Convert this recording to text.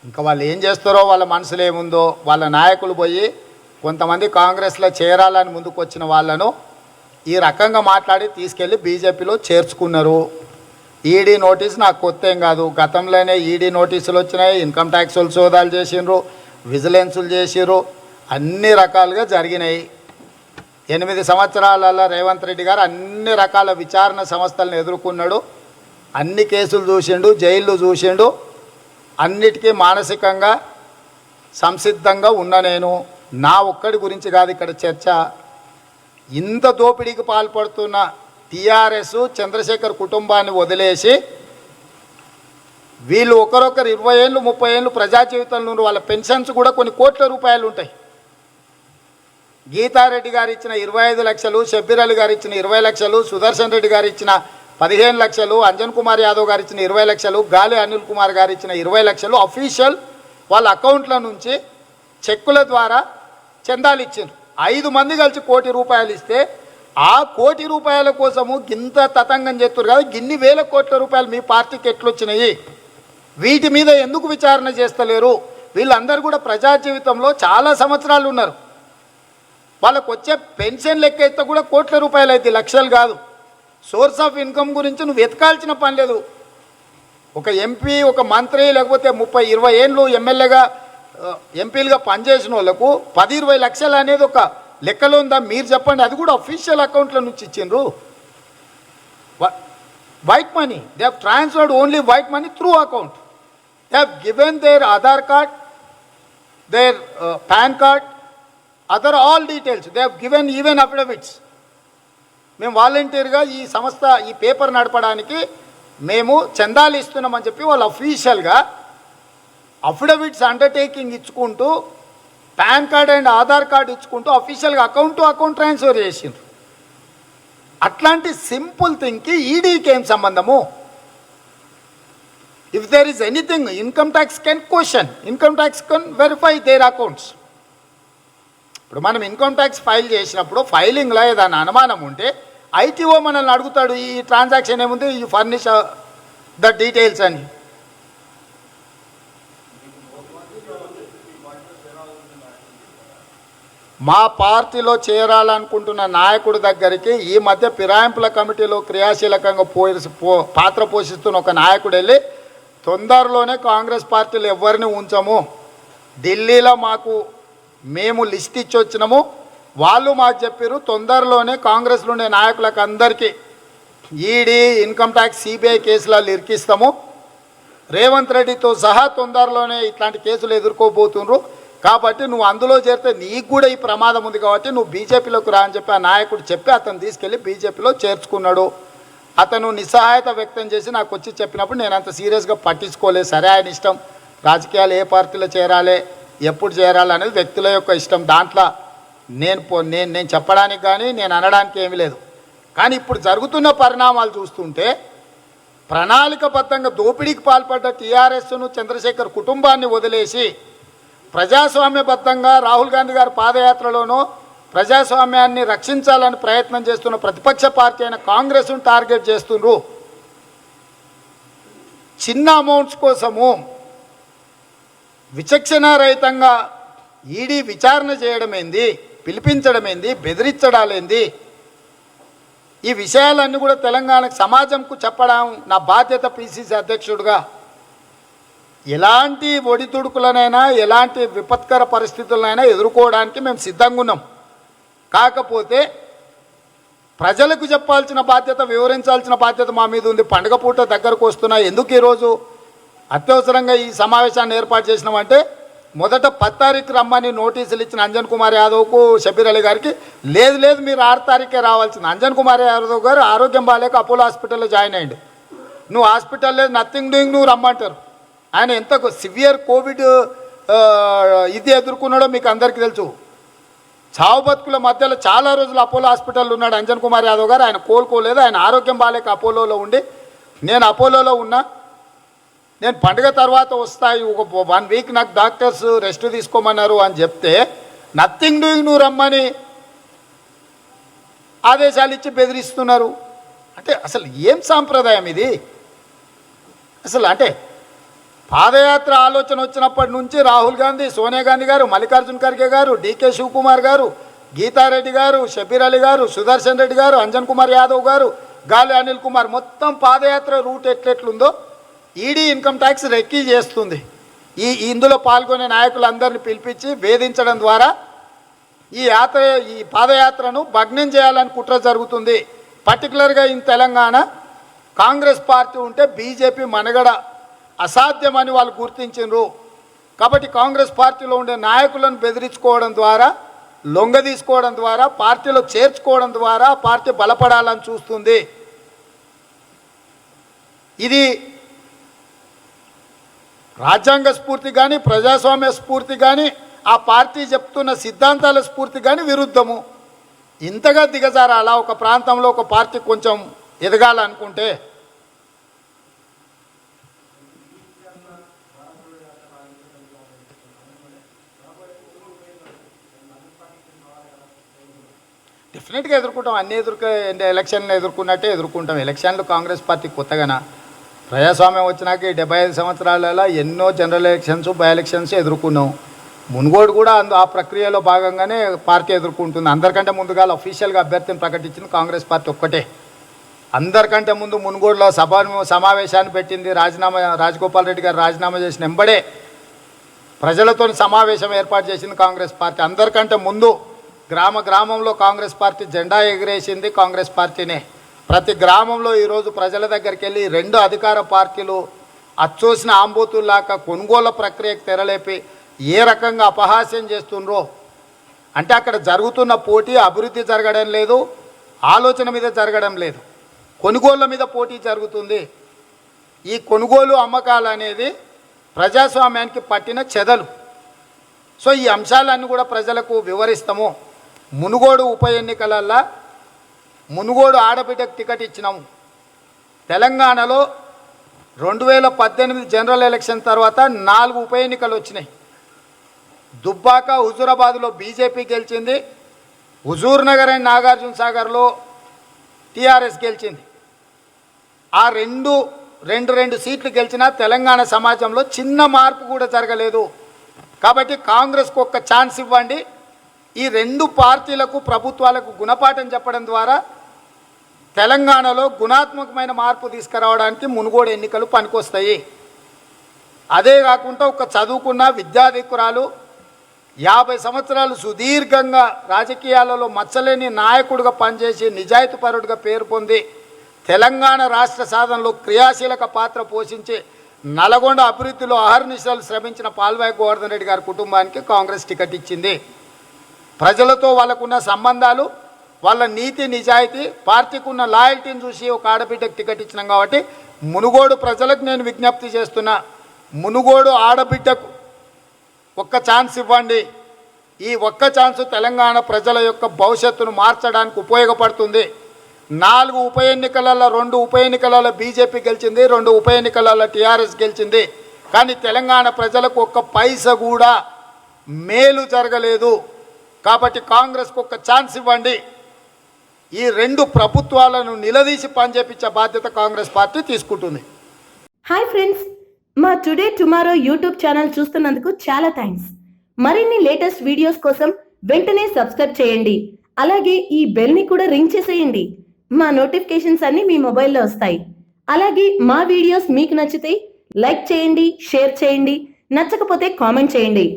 ఇంకా వాళ్ళు ఏం చేస్తారో వాళ్ళ మనసులో ఏముందో, వాళ్ళ నాయకులు పోయి కొంతమంది కాంగ్రెస్లో చేరాలని ముందుకు వచ్చిన వాళ్ళను ఈ రకంగా మాట్లాడి తీసుకెళ్ళి బీజేపీలో చేర్చుకున్నారు. ఈడీ నోటీస్ నాకు కొత్త ఏం కాదు, గతంలోనే ఈడీ నోటీసులు వచ్చినాయి, ఇన్కమ్ ట్యాక్సులు సోదాలు చేసిండ్రు, విజిలెన్సులు చేసిర్రు, అన్ని రకాలుగా జరిగినాయి. 8 సంవత్సరాలలో రేవంత్ రెడ్డి గారు అన్ని రకాల విచారణ సంస్థలను ఎదుర్కొన్నాడు, అన్ని కేసులు చూసిండు, జైళ్ళు చూసిండు, అన్నిటికీ మానసికంగా సంసిద్ధంగా ఉన్న నేను. నా ఒక్కడి గురించి కాదు ఇక్కడ చర్చ. ఇంత దోపిడీకి పాల్పడుతున్న టీఆర్ఎస్ చంద్రశేఖర్ కుటుంబాన్ని వదిలేసి వీళ్ళు ఒకరొకరు 20 ఏళ్ళు 30 ఏళ్ళు ప్రజా జీవితంలో వాళ్ళ పెన్షన్స్ కూడా కొన్ని కోట్ల రూపాయలు ఉంటాయి. గీతారెడ్డి గారు ఇచ్చిన 25 లక్షలు, షబ్బీర్ అలీ గారు ఇచ్చిన 20 లక్షలు, సుదర్శన్ రెడ్డి గారు ఇచ్చిన 15 లక్షలు, అంజన్ కుమార్ యాదవ్ గారు ఇచ్చిన 20 లక్షలు, గాలి అనిల్ కుమార్ గారు ఇచ్చిన 20 లక్షలు అఫీషియల్ వాళ్ళ అకౌంట్ల నుంచి చెక్కుల ద్వారా చందాలు ఇచ్చారు. 5 మంది కలిసి ₹1 కోటి ఇస్తే ఆ ₹1 కోటి కోసము గింత తతంగం చేస్తారు కదా, గిన్ని వేల కోట్ల రూపాయలు మీ పార్టీకి ఎట్లొచ్చినాయి? వీటి మీద ఎందుకు విచారణ చేస్తలేరు? వీళ్ళందరూ కూడా ప్రజా జీవితంలో చాలా సంవత్సరాలు ఉన్నారు. వాళ్ళకు వచ్చే పెన్షన్ లెక్క అయితే కూడా కోట్ల రూపాయలు అయితే, లక్షలు కాదు. సోర్స్ ఆఫ్ ఇన్కమ్ గురించి నువ్వు వెతకాల్సిన పని లేదు. ఒక ఎంపీ, ఒక మంత్రి, లేకపోతే 30-20 ఏళ్ళు ఎమ్మెల్యేగా ఎంపీలుగా పనిచేసిన వాళ్ళకు 10-20 లక్షలు అనేది ఒక లెక్కలో ఉందా? మీరు చెప్పండి. అది కూడా అఫీషియల్ అకౌంట్ల నుంచి ఇచ్చిండ్రు. White money, they have transferred only white money through account. They have given their Aadhaar card, their PAN card, other all details. They have given even affidavits. మేము వాలంటీర్గా ఈ సంస్థ, ఈ పేపర్ నడపడానికి మేము చందాలు ఇస్తున్నామని చెప్పి వాళ్ళు అఫీషియల్గా అఫిడవిట్స్ అండర్టేకింగ్ ఇచ్చుకుంటూ, pan card and Aadhaar card ఇచ్చుకుంటూ అఫీషియల్గా అకౌంట్ టు అకౌంట్ ట్రాన్స్ఫర్ చేసిండ్రు. అట్లాంటి సింపుల్ థింగ్కి ఈడీకి ఏం సంబంధము? If there is anything, income tax can question, income tax can verify their accounts. ఇప్పుడు మనం ఇన్కమ్ ట్యాక్స్ ఫైల్ చేసినప్పుడు ఫైలింగ్లో ఏదైనా అనుమానం ఉంటే ఐటీఓ మనల్ని అడుగుతాడు, ఈ ట్రాన్సాక్షన్ ఏముంది, ఈ ఫర్నిష్ ద డీటెయిల్స్ అని. మా పార్టీలో చేరాలనుకుంటున్న నాయకుడి దగ్గరికి ఈ మధ్య ఫిరాయింపుల కమిటీలో క్రియాశీలకంగా పాత్ర పోషిస్తున్న ఒక నాయకుడు వెళ్ళి, తొందరలోనే కాంగ్రెస్ పార్టీలో ఎవరిని ఉంచము, ఢిల్లీలో మేము లిస్ట్ ఇచ్చి వచ్చినాము, వాళ్ళు మాకు చెప్పారు తొందరలోనే కాంగ్రెస్లో ఉండే నాయకులకు అందరికీ ఈడీ, ఇన్కమ్ ట్యాక్స్, సిబిఐ కేసులలో ఇరికిస్తాము, రేవంత్ రెడ్డితో సహా తొందరలోనే ఇట్లాంటి కేసులు ఎదుర్కోబోతున్నారు, కాబట్టి నువ్వు అందులో చేరితే నీకు కూడా ఈ ప్రమాదం ఉంది, కాబట్టి నువ్వు బీజేపీలోకి రా అని చెప్పి ఆ నాయకుడు చెప్పి అతను తీసుకెళ్ళి బీజేపీలో చేర్చుకున్నాడు. అతను నిస్సహాయత వ్యక్తం చేసి నాకు వచ్చి చెప్పినప్పుడు నేను అంత సీరియస్గా పట్టించుకోలేదు. సరే, ఆయన ఇష్టం, రాజకీయాలు ఏ పార్టీలో చేరాలి, ఎప్పుడు చేరాలి అనేది వ్యక్తుల యొక్క ఇష్టం. దాంట్లో నేను చెప్పడానికి కానీ నేను అనడానికి ఏమీ లేదు. కానీ ఇప్పుడు జరుగుతున్న పరిణామాలు చూస్తుంటే ప్రణాళికబద్ధంగా దోపిడీకి పాల్పడ్డ టీఆర్ఎస్ను, చంద్రశేఖర్ కుటుంబాన్ని వదిలేసి ప్రజాస్వామ్యబద్ధంగా రాహుల్ గాంధీ గారి పాదయాత్రలోనూ ప్రజాస్వామ్యాన్ని రక్షించాలని ప్రయత్నం చేస్తున్న ప్రతిపక్ష పార్టీ అయిన కాంగ్రెస్ను టార్గెట్ చేస్తున్నారు. చిన్న అమౌంట్స్ కోసము విచక్షణారహితంగా ఈడీ విచారణ చేయడం ఏంది, పిలిపించడం ఏంది, బెదిరించడాలేంది, ఈ విషయాలన్నీ కూడా తెలంగాణకు సమాజంకు చెప్పడం నా బాధ్యత. పిసిసి అధ్యక్షుడిగా ఎలాంటి ఒడిదుడుకులనైనా, ఎలాంటి విపత్కర పరిస్థితులనైనా ఎదుర్కోవడానికి మేము సిద్ధంగా ఉన్నాం. కాకపోతే ప్రజలకు చెప్పాల్సిన బాధ్యత, వివరించాల్సిన బాధ్యత మా మీద ఉంది. పండుగ పూట దగ్గరకు వస్తున్నా, ఎందుకు ఈరోజు అత్యవసరంగా ఈ సమావేశాన్ని ఏర్పాటు చేసినామంటే, మొదట 10 తారీఖు రమ్మని నోటీసులు ఇచ్చిన అంజన్ కుమార్ యాదవ్కు, షబ్బీర్ అలీ గారికి, లేదు మీరు 6 తారీఖే రావాల్సింది. అంజన్ కుమార్ యాదవ్ గారు ఆరోగ్యం బాగాలేక అపోలో హాస్పిటల్లో జాయిన్ అయ్యిండు. నువ్వు హాస్పిటల్ లేదు, నథింగ్ డూయింగ్, నువ్వు రమ్మంటారు. ఆయన ఎంత సివియర్ కోవిడ్ ఇది ఎదుర్కొన్నాడో మీకు అందరికీ తెలుసు. చావు బతుకుల మధ్యలో చాలా రోజులు అపోలో హాస్పిటల్లో ఉన్నాడు అంజన్ కుమార్ యాదవ్ గారు. ఆయన కోలుకోలేదు, ఆయన ఆరోగ్యం బాగాలేక అపోలోలో ఉండి, నేను అపోలోలో ఉన్నా, నేను పండుగ తర్వాత వస్తాయి, ఒక 1 వీక్ నాకు డాక్టర్స్ రెస్ట్ తీసుకోమన్నారు అని చెప్తే, నథింగ్ డూయింగ్, నువ్వు రమ్మని ఆదేశాలు ఇచ్చి పాదయాత్ర ఆలోచన వచ్చినప్పటి నుంచి రాహుల్ గాంధీ, సోనియా గాంధీ గారు, మల్లికార్జున్ ఖర్గే గారు, డికే శివకుమార్ గారు, గీతారెడ్డి గారు, షబీర్ అలీ గారు, సుదర్శన్ రెడ్డి గారు, అంజన్ కుమార్ యాదవ్ గారు, గాలి అనిల్ కుమార్ మొత్తం పాదయాత్ర రూట్ ఎట్లెట్లుందో ఈడీ ఇన్కమ్ ట్యాక్స్ రెక్కీ చేస్తుంది. ఇందులో పాల్గొనే నాయకులందరినీ పిలిపించి వేధించడం ద్వారా ఈ పాదయాత్రను భగ్నం చేయాలని కుట్ర జరుగుతుంది. పర్టికులర్గా ఇన్ తెలంగాణ కాంగ్రెస్ పార్టీ ఉంటే బీజేపీ మనుగడ అసాధ్యమని వాళ్ళు గుర్తించారు. కాబట్టి కాంగ్రెస్ పార్టీలో ఉండే నాయకులను బెదిరించుకోవడం ద్వారా, లొంగ తీసుకోవడం ద్వారా, పార్టీలో చేర్చుకోవడం ద్వారా పార్టీ బలపడాలని చూస్తుంది. ఇది రాజ్యాంగ స్ఫూర్తి కానీ, ప్రజాస్వామ్య స్ఫూర్తి కానీ, ఆ పార్టీ చెప్తున్న సిద్ధాంతాల స్ఫూర్తి కానీ విరుద్ధము. ఇంతగా దిగజారాలా ఒక ప్రాంతంలో ఒక పార్టీ కొంచెం ఎదగాలనుకుంటే? డెఫినెట్గా ఎదుర్కొంటాం. అన్ని ఎలక్షన్లు ఎదుర్కొన్నట్టే ఎదుర్కొంటాం. ఎలక్షన్లు కాంగ్రెస్ పార్టీ కొత్తగానా? ప్రజాస్వామ్యం వచ్చినాక 75 సంవత్సరాలలో ఎన్నో జనరల్ ఎలక్షన్స్, బై ఎలక్షన్స్ ఎదుర్కొన్నాం. మునుగోడు కూడా ఆ ప్రక్రియలో భాగంగానే పార్టీ ఎదుర్కొంటుంది. అందరికంటే ముందుగా అఫీషియల్గా అభ్యర్థిని ప్రకటించింది కాంగ్రెస్ పార్టీ ఒక్కటే. అందరికంటే ముందు మునుగోడులో సమావేశాన్ని పెట్టింది. రాజగోపాల్ రెడ్డి గారు రాజీనామా చేసిన వెంబడే ప్రజలతో సమావేశం ఏర్పాటు చేసింది కాంగ్రెస్ పార్టీ. అందరికంటే ముందు గ్రామంలో కాంగ్రెస్ పార్టీ జెండా ఎగిరేసింది కాంగ్రెస్ పార్టీనే. ప్రతి గ్రామంలో ఈరోజు ప్రజల దగ్గరికి వెళ్ళి రెండు అధికార పార్టీలు అచ్చోసిన ఆంబోతుల్లాక కొనుగోలు ప్రక్రియకు తెరలేపి ఏ రకంగా అపహాస్యం చేస్తుండ్రో అంటే అక్కడ జరుగుతున్న పోటీ అభివృద్ధి జరగడం లేదు, ఆలోచన మీద జరగడం లేదు, కొనుగోళ్ల మీద పోటీ జరుగుతుంది. ఈ కొనుగోలు అమ్మకాలు అనేది ప్రజాస్వామ్యానికి పట్టిన చెదలు. సో ఈ అంశాలన్నీ కూడా ప్రజలకు వివరిస్తాము. మునుగోడు ఉప ఎన్నికలల్లో మునుగోడు ఆడబిడ్డకు టికెట్ ఇచ్చినాము. తెలంగాణలో 2018 జనరల్ ఎలక్షన్ తర్వాత 4 ఉప ఎన్నికలు వచ్చినాయి. దుబ్బాక, హుజూరాబాద్లో బీజేపీ గెలిచింది. హుజూర్ నగర్ అండ్ నాగార్జున సాగర్లో టీఆర్ఎస్ గెలిచింది. ఆ రెండు సీట్లు గెలిచినా తెలంగాణ సమాజంలో చిన్న మార్పు కూడా జరగలేదు. కాబట్టి కాంగ్రెస్కు ఒక్క ఛాన్స్ ఇవ్వండి. ఈ రెండు పార్టీలకు, ప్రభుత్వాలకు గుణపాఠం చెప్పడం ద్వారా తెలంగాణలో గుణాత్మకమైన మార్పు తీసుకురావడానికి మునుగోడు ఎన్నికలు పనికొస్తాయి. అదే కాకుండా ఒక చదువుకున్న విద్యాధికురాలు 50 సంవత్సరాలు సుదీర్ఘంగా రాజకీయాలలో మచ్చలేని నాయకుడిగా పనిచేసి నిజాయితీపరుడిగా పేరు పొంది తెలంగాణ రాష్ట్ర సాధనలో క్రియాశీలక పాత్ర పోషించి నల్గొండ అభివృద్ధిలో అహర్నిశలు శ్రమించిన పాల్వాయి గోవర్ధన్ రెడ్డి గారి కుటుంబానికి కాంగ్రెస్ టికెట్ ఇచ్చింది. ప్రజలతో వాళ్ళకున్న సంబంధాలు, వాళ్ళ నీతి నిజాయితీ, పార్టీకి ఉన్న లాయల్టీని చూసి ఒక ఆడబిడ్డకు టికెట్ ఇచ్చినాం. కాబట్టి మునుగోడు ప్రజలకు నేను విజ్ఞప్తి చేస్తున్నా, మునుగోడు ఆడబిడ్డకు ఒక్క ఛాన్స్ ఇవ్వండి. ఈ ఒక్క ఛాన్స్ తెలంగాణ ప్రజల యొక్క భవిష్యత్తును మార్చడానికి ఉపయోగపడుతుంది. 4 ఉప ఎన్నికలలో 2 ఉప ఎన్నికలలో బీజేపీ గెలిచింది, 2 ఉప ఎన్నికలలో టీఆర్ఎస్ గెలిచింది. కానీ తెలంగాణ ప్రజలకు ఒక్క పైసా కూడా మేలు జరగలేదు. కాబట్టి కాంగ్రెస్కు ఒక్క ఛాన్స్ ఇవ్వండి. ఈ రెండు ప్రభుత్వాలను నిలదీసి పనిచేపించే బాధ్యత కాంగ్రెస్ పార్టీ తీసుకుంటుంది. హాయ్ ఫ్రెండ్స్, మా టుడే టుమారో యూట్యూబ్ ఛానల్ చూస్తున్నందుకు చాలా థ్యాంక్స్. మరిన్ని లేటెస్ట్ వీడియోస్ కోసం వెంటనే సబ్స్క్రైబ్ చేయండి. అలాగే ఈ బెల్ని కూడా రింగ్ చేసేయండి. మా నోటిఫికేషన్స్ అన్ని మీ మొబైల్లో వస్తాయి. అలాగే మా వీడియోస్ మీకు నచ్చితే లైక్ చేయండి, షేర్ చేయండి, నచ్చకపోతే కామెంట్ చేయండి.